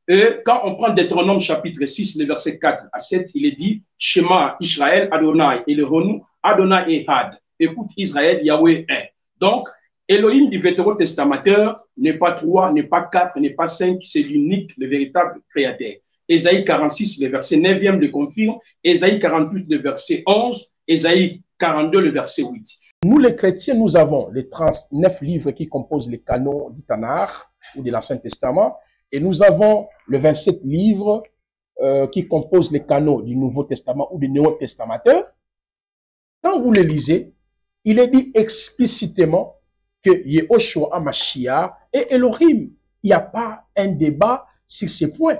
Et quand on prend Deutéronome chapitre 6, le verset 4 à 7, il est dit, Shema Israël, Adonai, Elohonu, Adonai Ehad. Écoute Israël, Yahweh est. Donc, Elohim du Vétérotestamateur n'est pas trois, n'est pas quatre, n'est pas cinq, c'est l'unique, le véritable créateur. Ésaïe 46, le verset 9e le confirme, Ésaïe 48, le verset 11, Ésaïe 42, le verset 8. Nous, les chrétiens, nous avons les 39 livres qui composent les canons du Tanakh ou de l'Ancien Testament, et nous avons les 27 livres qui composent les canons du Nouveau Testament ou du Néo-Testamateur. Quand vous les lisez, il est dit explicitement que Yehoshua HaMashiach est Elohim. Il n'y a pas un débat sur ces points.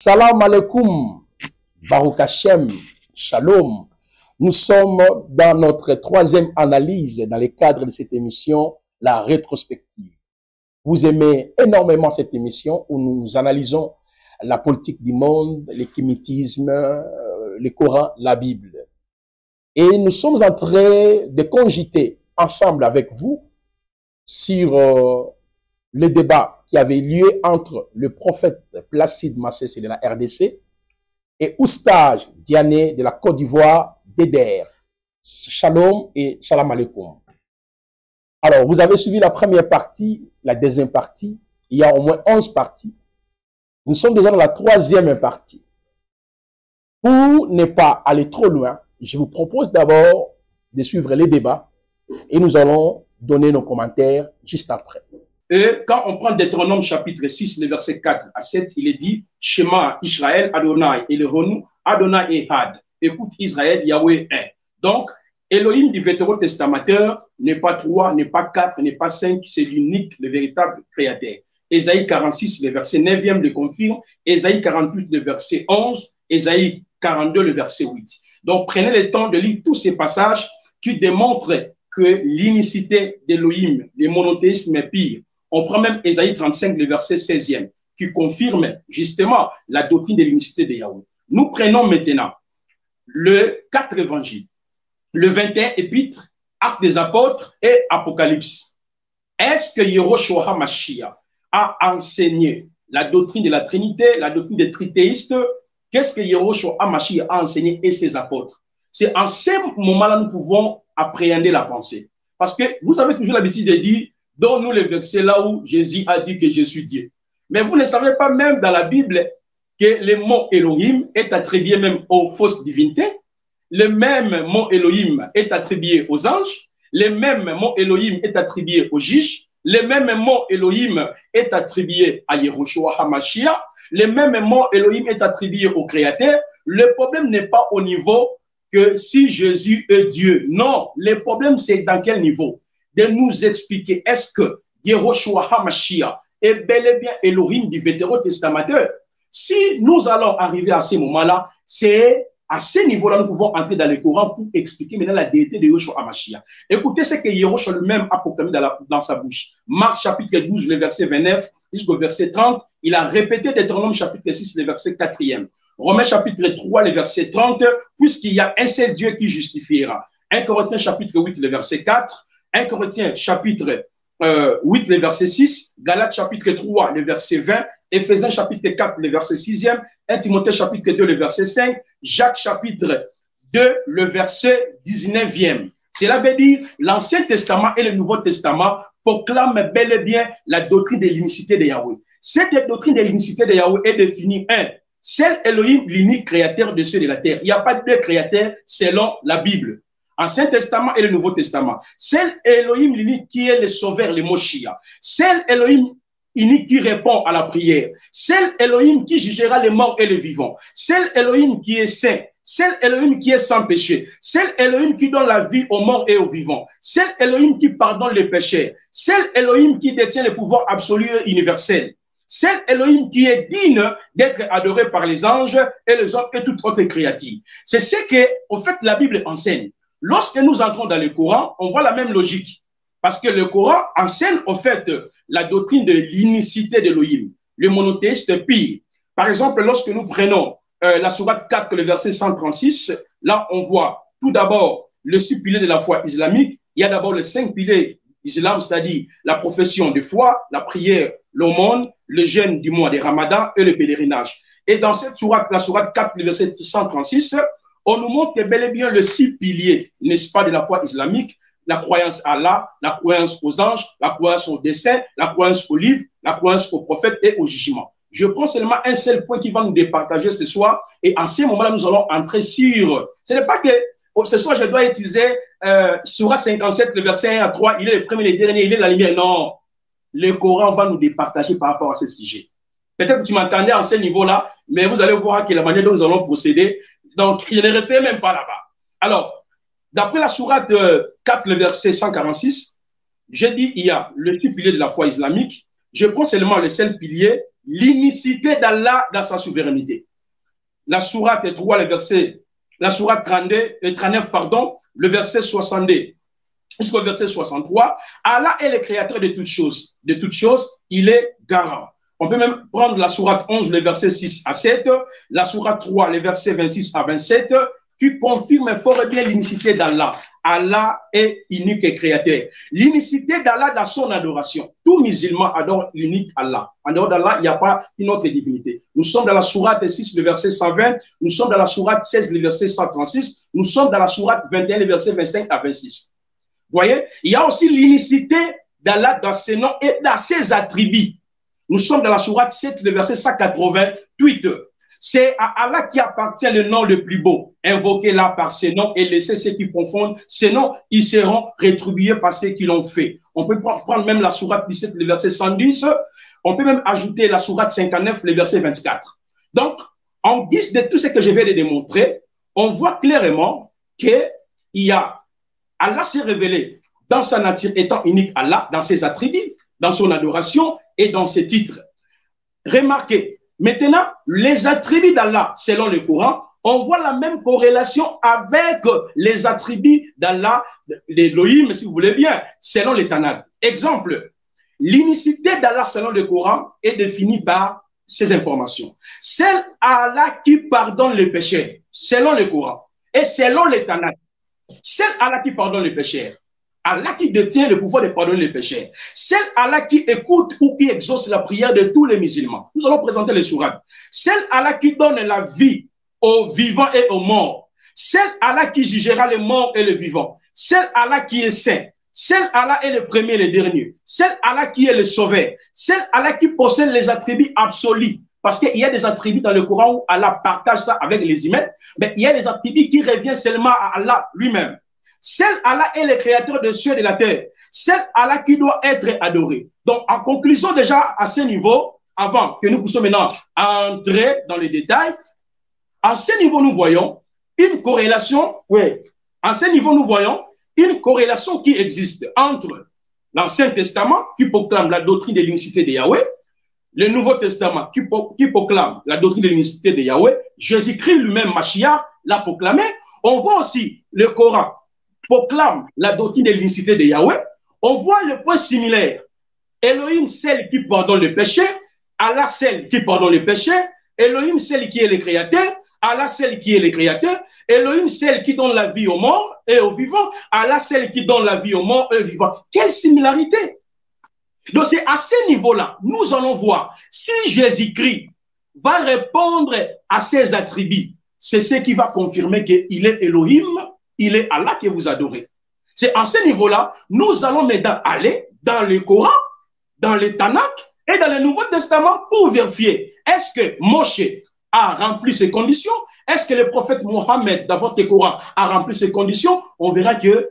Salam alaikum, Baruch Hashem, Shalom. Nous sommes dans notre troisième analyse dans le cadre de cette émission, la rétrospective. Vous aimez énormément cette émission où nous analysons la politique du monde, l'écuménisme, le Coran, la Bible. Et nous sommes en train de cogiter ensemble avec vous sur le débat qui avait lieu entre le prophète Placide Massessé de la RDC et Oustage Diané de la Côte d'Ivoire d'Eder. Shalom et salam alaikum. Alors, vous avez suivi la première partie, la deuxième partie. Il y a au moins 11 parties. Nous sommes déjà dans la troisième partie. Pour ne pas aller trop loin, je vous propose d'abord de suivre les débats et nous allons donner nos commentaires juste après. Et quand on prend Deutéronome chapitre 6, le verset 4 à 7, il est dit, Shema Israël, Adonai, Elohonu, Adonai Ehad. Écoute Israël, Yahweh est. Donc, Elohim du Vétérotestamateur n'est pas trois, n'est pas quatre, n'est pas cinq, c'est l'unique, le véritable créateur. Ésaïe 46, le verset 9e le confirme, Ésaïe 48, le verset 11, Ésaïe 42, le verset 8. Donc, prenez le temps de lire tous ces passages qui démontrent que l'unicité d'Elohim, le monothéisme est pire. On prend même Ésaïe 35, le verset 16e, qui confirme justement la doctrine de l'unicité de Yahweh. Nous prenons maintenant le 4 évangiles, le 21 épîtres, Actes des apôtres et Apocalypse. Est-ce que Yehoshua HaMashiach a enseigné la doctrine de la Trinité, la doctrine des trithéistes? Qu'est-ce que Yehoshua HaMashiach a enseigné et ses apôtres? C'est en ces moments-là que nous pouvons appréhender la pensée. Parce que vous avez toujours l'habitude de dire, donne-nous les versets là où Jésus a dit que je suis Dieu. Mais vous ne savez pas même dans la Bible que le mot Elohim est attribué même aux fausses divinités. Le même mot Elohim est attribué aux anges. Le même mot Elohim est attribué aux juges. Le même mot Elohim est attribué à Yehoshua HaMashiach. Le même mot Elohim est attribué au Créateur. Le problème n'est pas au niveau que si Jésus est Dieu. Non, le problème c'est dans quel niveau? De nous expliquer, est-ce que Yehoshua HaMashiach est bel et bien Elohim du Vétérotestamateur? Si nous allons arriver à ce moment-là, c'est à ce niveau-là nous pouvons entrer dans le Coran pour expliquer maintenant la déité de Yehoshua HaMashiach. Écoutez ce que Yehoshua lui-même a proclamé dans sa bouche. Marc chapitre 12, le verset 29 jusqu'au verset 30, il a répété Deutéronome chapitre 6, le verset 4e. Romains chapitre 3, le verset 30, puisqu'il y a un seul Dieu qui justifiera. 1 Corinthiens chapitre 8, le verset 4. 1 Corinthiens chapitre 8, le verset 6, Galates chapitre 3, le verset 20, Éphésiens chapitre 4, le verset 6e, 1 Timothée chapitre 2, le verset 5, Jacques chapitre 2, le verset 19e. Cela veut dire l'Ancien Testament et le Nouveau Testament proclament bel et bien la doctrine de l'unicité de Yahweh. Cette doctrine de l'unicité de Yahweh est définie, seul Elohim, l'unique créateur de ceux de la terre. Il n'y a pas deux créateurs selon la Bible. Ancien Testament et le Nouveau Testament. Seul Elohim l'unique qui est le sauveur, le Moshiach. Seul Elohim unique qui répond à la prière. Seul Elohim qui jugera les morts et les vivants. Seul Elohim qui est saint. Seul Elohim qui est sans péché. Seul Elohim qui donne la vie aux morts et aux vivants. Seul Elohim qui pardonne les péchés. Seul Elohim qui détient le pouvoir absolu et universel. Celle Elohim qui est digne d'être adorée par les anges et les hommes et toute autre créature. C'est ce que, en fait, la Bible enseigne. Lorsque nous entrons dans le Coran, on voit la même logique. Parce que le Coran enseigne, en fait, la doctrine de l'unicité d'Elohim, le monothéiste pire. Par exemple, lorsque nous prenons la sourate 4, le verset 136, là, on voit tout d'abord le 6 piliers de la foi islamique. Il y a d'abord les 5 piliers d'islam, c'est-à-dire la profession de foi, la prière, l'aumône, le jeûne du mois des Ramadan et le pèlerinage. Et dans cette sourate, la sourate 4, le verset 136, on nous montre que bel et bien le 6 piliers, n'est-ce pas, de la foi islamique, la croyance à Allah, la croyance aux anges, la croyance au destin, la croyance aux livres, la croyance aux prophètes et au jugement. Je prends seulement un seul point qui va nous départager ce soir et en ce moment-là, nous allons entrer sur... Ce n'est pas que ce soir, je dois utiliser sourate 57, le verset 1 à 3, il est le premier, le dernier, il est la lumière. Non, le Coran va nous départager par rapport à ce sujet. Peut-être que tu m'entendais à ce niveau-là, mais vous allez voir que la manière dont nous allons procéder, donc je ne resterai même pas là-bas. Alors, d'après la sourate 4, le verset 146, j'ai dit il y a le pilier de la foi islamique, je prends seulement le seul pilier, l'unicité d'Allah dans sa souveraineté. La sourate 3, le verset, la sourate 39, pardon, le verset 62 jusqu'au verset 63, Allah est le créateur de toutes choses. De toutes choses, il est garant. On peut même prendre la sourate 11, le verset 6 à 7, la sourate 3, le verset 26 à 27, qui confirme fort et bien l'unicité d'Allah. Allah est unique et créateur. L'unicité d'Allah dans son adoration. Tout musulman adore l'unique Allah. En dehors d'Allah, il n'y a pas une autre divinité. Nous sommes dans la sourate 6, le verset 120. Nous sommes dans la sourate 16, le verset 136. Nous sommes dans la sourate 21, le verset 25 à 26. Vous voyez, il y a aussi l'unicité d'Allah dans ses noms et dans ses attributs. Nous sommes dans la sourate 7, le verset 188. C'est à Allah qui appartient le nom le plus beau. Invoquez-la par ses noms et laissez ceux qui confondent ces noms, ils seront rétribués par ceux qui l'ont fait. On peut prendre même la sourate 17, le verset 110. On peut même ajouter la sourate 59, le verset 24. Donc, en guise de tout ce que je vais démontrer, on voit clairement qu'il y a Allah s'est révélé dans sa nature étant unique Allah, dans ses attributs, dans son adoration et dans ses titres. Remarquez, maintenant, les attributs d'Allah, selon le Coran, on voit la même corrélation avec les attributs d'Allah, l'Elohim, si vous voulez bien, selon les Tanakh. Exemple, l'unicité d'Allah selon le Coran est définie par ces informations. Celle Allah qui pardonne les péchés, selon le Coran, et selon les Tanakh. Celle Allah qui pardonne les péchés. Allah qui détient le pouvoir de pardonner les péchés. Celle Allah qui écoute ou qui exauce la prière de tous les musulmans. Nous allons présenter les sourates. Celle Allah qui donne la vie aux vivants et aux morts. Celle Allah qui jugera les morts et les vivants. Celle Allah qui est saint. Celle Allah est le premier et le dernier. Celle Allah qui est le sauveur. Celle Allah qui possède les attributs absolus. Parce qu'il y a des attributs dans le Coran où Allah partage ça avec les humains, mais il y a des attributs qui reviennent seulement à Allah lui-même. Seul Allah est le créateur des cieux et de la terre. Seul Allah qui doit être adoré. Donc, en conclusion déjà à ce niveau, avant que nous puissions maintenant entrer dans les détails, à ce niveau, nous voyons une corrélation, à ce niveau, nous voyons une corrélation qui existe entre l'Ancien Testament, qui proclame la doctrine de l'unicité de Yahweh, le Nouveau Testament, qui proclame la doctrine de l'unicité de Yahweh, Jésus-Christ lui-même, Mashiach, l'a proclamé. On voit aussi le Coran proclame la doctrine de l'unicité de Yahweh. On voit le point similaire. Elohim, celle qui pardonne le péché. Allah, celle qui pardonne le péché. Elohim, celle qui est le créateur. Allah, celle qui est le créateur. Elohim, celle qui donne la vie aux morts et aux vivants. Allah, celle qui donne la vie aux morts et aux vivants. Quelle similarité! Donc, c'est à ce niveau-là, nous allons voir si Jésus-Christ va répondre à ses attributs. C'est ce qui va confirmer qu'il est Elohim, il est Allah que vous adorez. C'est à ce niveau-là, nous allons maintenant aller dans le Coran, dans le Tanakh et dans le Nouveau Testament pour vérifier est-ce que Moshe a rempli ses conditions, est-ce que le prophète Mohammed, dans le Coran, a rempli ses conditions. On verra que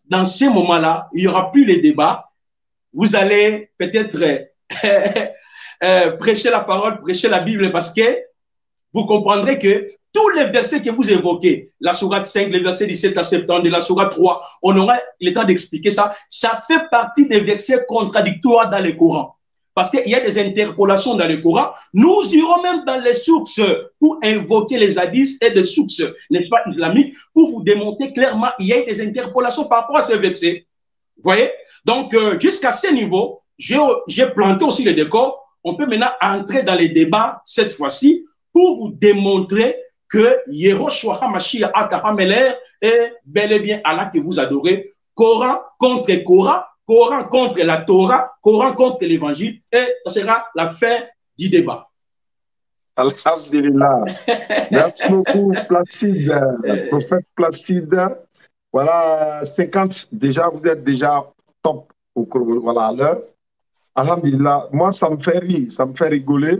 dans ces moments-là, il n'y aura plus les débats. Vous allez peut-être prêcher la parole, prêcher la Bible, parce que vous comprendrez que tous les versets que vous évoquez, la sourate 5, le verset 17 à 70, la sourate 3, on aura le temps d'expliquer ça. Ça fait partie des versets contradictoires dans le Coran. parce qu'il y a des interpolations dans le Coran. Nous irons même dans les sources pour invoquer les hadiths et des sources, n'est-ce pas, islamiques, pour vous démontrer clairement qu'il y a des interpolations par rapport à ce verset. Vous voyez? Donc, jusqu'à ce niveau, j'ai planté aussi le décor. On peut maintenant entrer dans les débats cette fois-ci pour vous démontrer que Yehoshua HaMashiach HaKahameler est bel et bien Allah que vous adorez. Coran contre Coran, Coran contre la Torah, Coran contre l'évangile, et ce sera la fin du débat. Alhamdulillah. Merci beaucoup, Placide, prophète Placide. Voilà, 50, déjà, vous êtes déjà top voilà, à l'heure. Alhamdulillah. Moi, ça me fait rire, ça me fait rigoler.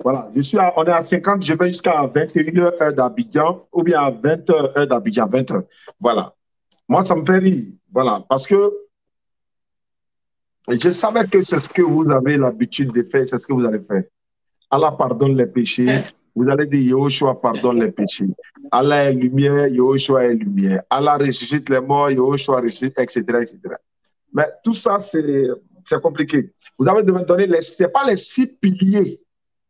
Voilà, on est à 50, je vais jusqu'à 21h heure d'Abidjan, ou bien à 20h heure d'Abidjan, 20h. Voilà. Moi, ça me fait rire. Voilà, parce que je savais que c'est ce que vous avez l'habitude de faire, c'est ce que vous allez faire. Allah pardonne les péchés. Vous allez dire Yehoshua pardonne les péchés. Allah est lumière, Yehoshua est lumière. Allah ressuscite les morts, Yehoshua ressuscite, etc., etc. Mais tout ça, c'est compliqué. Vous avez donné ce n'est pas les 6 piliers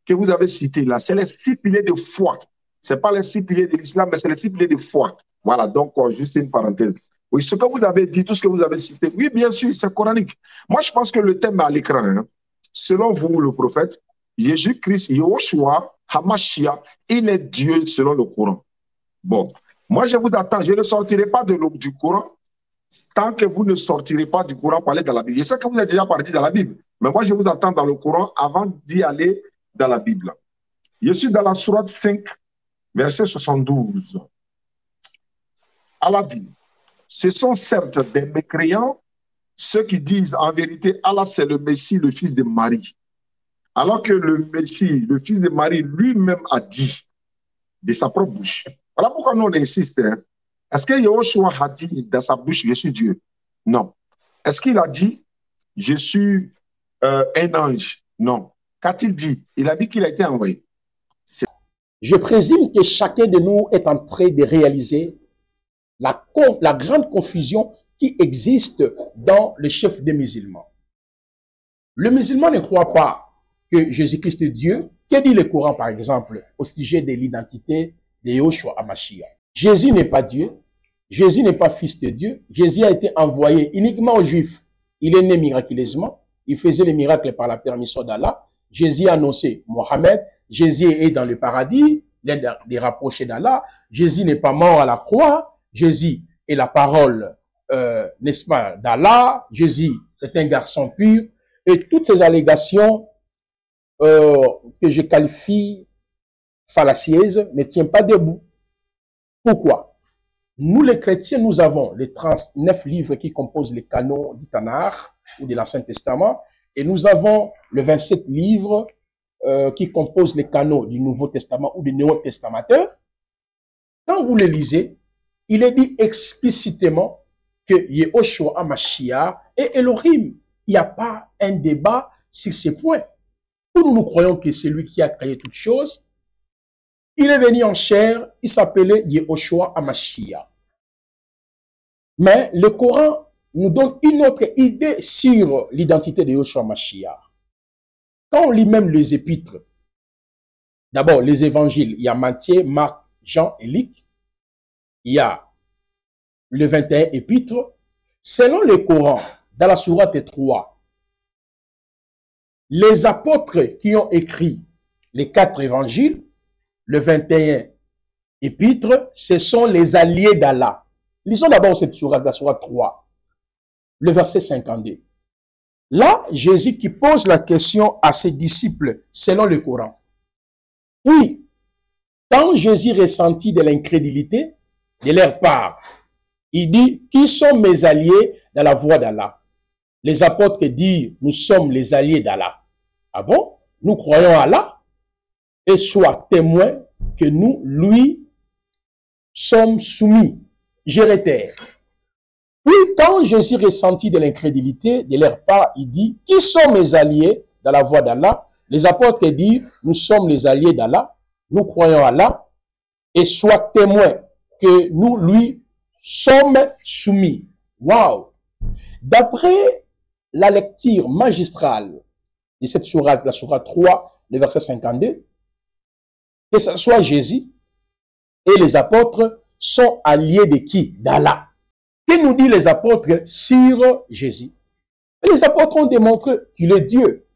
que vous avez cités là, c'est les 6 piliers de foi. Ce n'est pas les 6 piliers de l'islam, mais c'est les 6 piliers de foi. Voilà, donc juste une parenthèse. Oui, ce que vous avez dit, tout ce que vous avez cité, oui, bien sûr, c'est coranique. Moi, je pense que le thème est à l'écran. Hein. Selon vous, le prophète, Jésus-Christ, Yehoshua, HaMashiach, il est Dieu selon le Coran. Bon, moi, je vous attends. Je ne sortirai pas du Coran tant que vous ne sortirez pas du Coran pour aller dans la Bible. Je sais que vous êtes déjà parti dans la Bible, mais moi, je vous attends dans le Coran avant d'y aller dans la Bible. Je suis dans la sourate 5, verset 72. Allah dit, ce sont certes des mécréants, ceux qui disent en vérité, Allah c'est le Messie, le fils de Marie. Alors que le Messie, le fils de Marie, lui-même a dit de sa propre bouche. Voilà pourquoi nous on insiste. Hein. Est-ce que Yehoshua a dit dans sa bouche, je suis Dieu? Non. Est-ce qu'il a dit, je suis un ange? Non. Qu'a-t-il dit? Il a dit qu'il a été envoyé. Je présume que chacun de nous est en train de réaliser la grande confusion qui existe dans le chef des musulmans. Le musulman ne croit pas que Jésus-Christ est Dieu. Que dit le Coran, par exemple, au sujet de l'identité de Yehoshua HaMashiach? Jésus n'est pas Dieu. Jésus n'est pas fils de Dieu. Jésus a été envoyé uniquement aux Juifs. Il est né miraculeusement. Il faisait les miracles par la permission d'Allah. Jésus a annoncé Mohammed. Jésus est dans le paradis. Il est rapproché d'Allah. Jésus n'est pas mort à la croix. Jésus est la parole, n'est-ce pas, d'Allah. Jésus, c'est un garçon pur. Et toutes ces allégations que je qualifie fallacieuses ne tiennent pas debout. Pourquoi? Nous, les chrétiens, nous avons les 39 livres qui composent les canons du Tanakh ou de l'Ancien Testament, et nous avons les 27 livres qui composent les canons du Nouveau Testament ou du Nouveau Testamateur. Quand vous les lisez, il est dit explicitement que Yehoshua HaMashiach est Elohim. Il n'y a pas un débat sur ces points. Nous croyons que c'est lui qui a créé toutes choses. Il est venu en chair, il s'appelait Yehoshua HaMashiach. Mais le Coran nous donne une autre idée sur l'identité de Yehoshua HaMashiach. Quand on lit même les épîtres, d'abord les évangiles, il y a Matthieu, Marc, Jean et Luc, il y a le 21 épîtres. Selon le Coran, dans la sourate 3, les apôtres qui ont écrit les 4 évangiles, le 21 épîtres, ce sont les alliés d'Allah. Lisons d'abord cette sourate, la sourate 3, le verset 52. Là, Jésus qui pose la question à ses disciples selon le Coran. Oui, quand Jésus ressentit de l'incrédulité de leur part, il dit, qui sont mes alliés dans la voie d'Allah? Les apôtres disent, nous sommes les alliés d'Allah. Ah bon? Nous croyons à Allah et sois témoin que nous, lui, sommes soumis. Je réitère. Puis, quand Jésus ressentit de l'incrédulité de leur part, il dit, qui sont mes alliés dans la voie d'Allah? Les apôtres disent, nous sommes les alliés d'Allah, nous croyons à Allah et sois témoin que nous, lui, sommes soumis. Waouh! D'après la lecture magistrale de cette sourate, la sourate 3, le verset 52, que ce soit Jésus et les apôtres sont alliés de qui? D'Allah. Que nous disent les apôtres sur Jésus? Et les apôtres ont démontré qu'il est Dieu.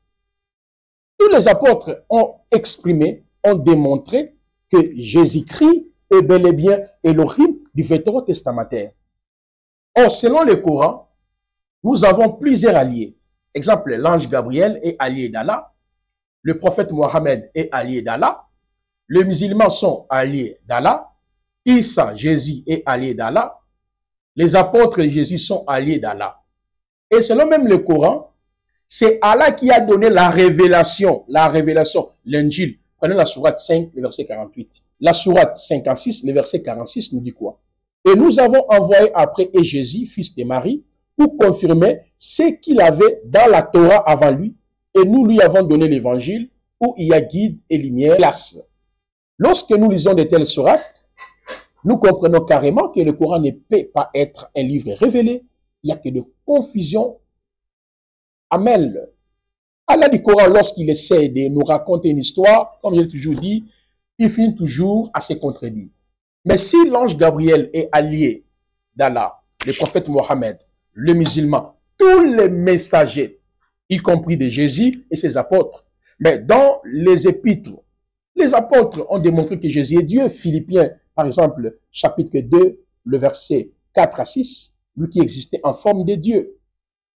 Tous les apôtres ont exprimé, ont démontré que Jésus-Christ est bel et bien Elohim du Vétérant testamentaire. Or, selon le Coran, nous avons plusieurs alliés. Exemple, l'ange Gabriel est allié d'Allah, le prophète Mohammed est allié d'Allah, les musulmans sont alliés d'Allah, Isa, Jésus est allié d'Allah, les apôtres de Jésus sont alliés d'Allah. Et selon même le Coran, c'est Allah qui a donné la révélation, l'Injil. Prenez la sourate 5, le verset 48. La sourate 56, le verset 46 nous dit quoi? Et nous avons envoyé après Jésus, fils de Marie, pour confirmer ce qu'il avait dans la Torah avant lui, et nous lui avons donné l'évangile où il y a guide et lumière. Lorsque nous lisons de telles sourates, nous comprenons carrément que le Coran ne peut pas être un livre révélé. Il n'y a que de confusion. Amel, Allah du Coran, lorsqu'il essaie de nous raconter une histoire, comme j'ai toujours dit, il finit toujours à se contredire. Mais si l'ange Gabriel est allié d'Allah, le prophète Mohammed, le musulman, tous les messagers, y compris de Jésus et ses apôtres, mais dans les épîtres, les apôtres ont démontré que Jésus est Dieu. Philippiens, par exemple, chapitre 2, le verset 4 à 6, lui qui existait en forme de Dieu.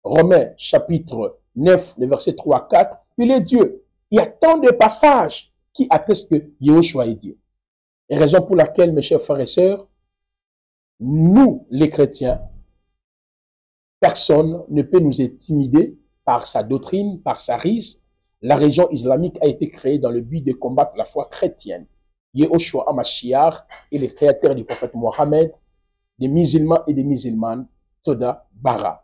Romains, chapitre 9, le verset 3 à 4, il est Dieu. Il y a tant de passages qui attestent que Yahushua est Dieu. Et raison pour laquelle, mes chers frères et sœurs, nous, les chrétiens, personne ne peut nous intimider par sa doctrine, par sa rise. La religion islamique a été créée dans le but de combattre la foi chrétienne. Yahushua HaMashiach est le créateur du prophète Mohammed, des musulmans et des musulmanes, Toda Bara.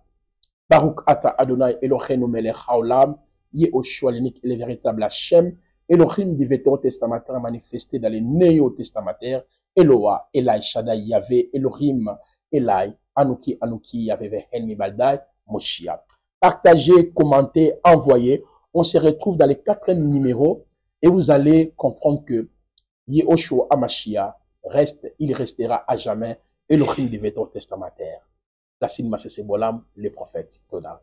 Baruch Ata Adonai Eloheinu Melech Haolam, Yahushua l'unique et le véritable Hachem, Elohim du Vétérant testamentaire manifesté dans les néo-testamentaires, Eloah, Elai Shaddai Yahvé, Elohim, Elai, Anouki, Yahvé, Vehen, Mibaldai, Moshiach. Partagez, commentez, envoyez. On se retrouve dans les 4 numéros et vous allez comprendre que Yahushua HaMashiach reste, il restera à jamais Elohim du Vétérant testamentaire. Lassine Massé Bolam, le prophète Toda.